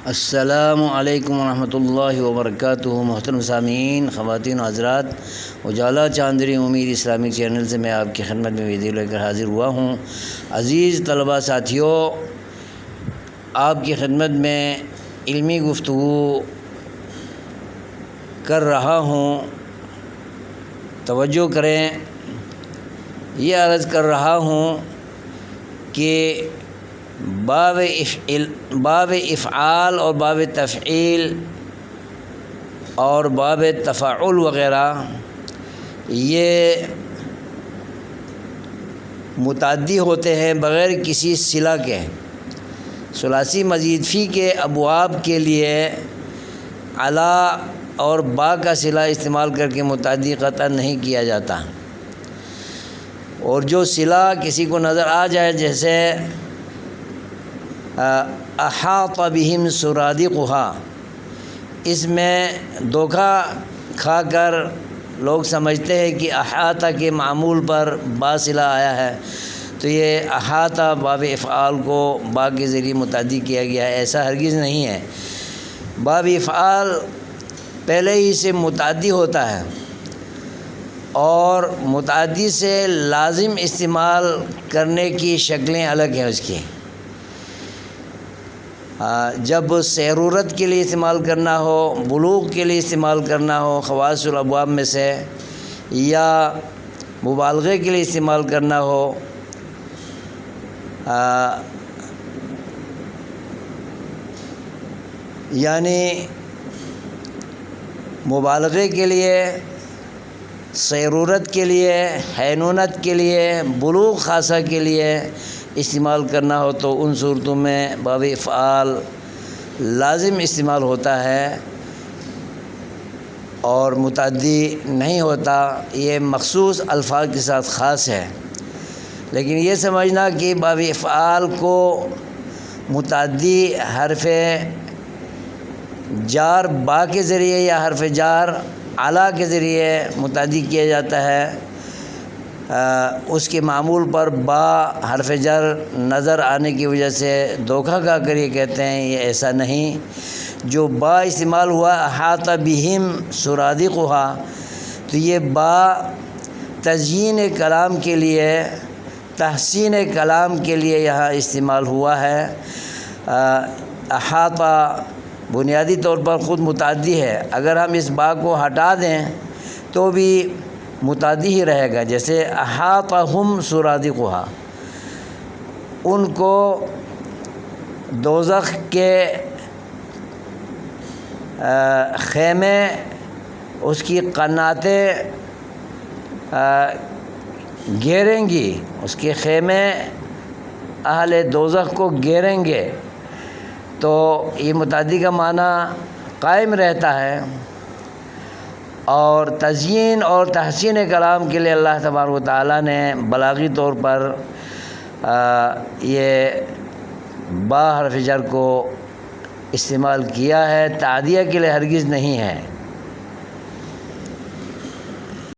السلام علیکم ورحمۃ اللہ وبرکاتہ۔ محترم سامعین، خواتین و حضرات، اجالا چاندنی امید اسلامک چینل سے میں آپ کی خدمت میں ویڈیو لے کر حاضر ہوا ہوں۔ عزیز طلباء ساتھیوں، آپ کی خدمت میں علمی گفتگو کر رہا ہوں، توجہ کریں۔ یہ عرض کر رہا ہوں کہ باب افعال اور باب تفعیل اور باب تفاعل وغیرہ یہ متعدی ہوتے ہیں بغیر کسی صلہ کے۔ ثلاثی مزید فی کے ابواب کے لیے علا اور با کا صلہ استعمال کر کے متعدی قطع نہیں کیا جاتا، اور جو صلہ کسی کو نظر آ جائے، جیسے احاط بہم سرادقها، اس میں دھوکہ کھا کر لوگ سمجھتے ہیں کہ احاطہ کے معمول پر با صلہ آیا ہے، تو یہ احاطہ باب افعال کو با کے ذریعے متعدی کیا گیا ہے۔ ایسا ہرگز نہیں ہے۔ باب افعال پہلے ہی سے متعدی ہوتا ہے، اور متعدی سے لازم استعمال کرنے کی شکلیں الگ ہیں اس کی۔ جب سیرورت کے لیے استعمال کرنا ہو، بلوغ کے لیے استعمال کرنا ہو خواص الابواب میں سے، یا مبالغے کے لیے استعمال کرنا ہو، یعنی مبالغے کے لیے، سیرورت کے لیے، حینونت کے لیے، بلوغ خاصہ کے لیے استعمال کرنا ہو، تو ان صورتوں میں باب افعال لازم استعمال ہوتا ہے اور متعدی نہیں ہوتا۔ یہ مخصوص الفاظ کے ساتھ خاص ہے، لیکن یہ سمجھنا کہ باب افعال کو متعدی حرف جار با کے ذریعے یا حرف جار علا کے ذریعے متعدی کیا جاتا ہے، اس کے معمول پر با حرف جر نظر آنے کی وجہ سے دھوکہ کھا کر یہ کہتے ہیں، یہ ایسا نہیں۔ جو با استعمال ہوا احاط بہم سرادقها، تو یہ با تزیین کلام کے لیے، تحسین کلام کے لیے یہاں استعمال ہوا ہے۔ احاطہ بنیادی طور پر خود متعدی ہے، اگر ہم اس با کو ہٹا دیں تو بھی متعدی ہی رہے گا۔ جیسے احاطہم سرادقها، ان کو دوزخ کے خیمے، اس کی قناتیں گھیریں گی، اس کے خیمے اہل دوزخ کو گھیریں گے، تو یہ متعدی کا معنی قائم رہتا ہے۔ اور تزیین اور تحسین کلام کے لیے اللہ تبارک و تعالیٰ نے بلاغی طور پر یہ با حرف جر کو استعمال کیا ہے، تعدیہ کے لیے ہرگز نہیں ہے۔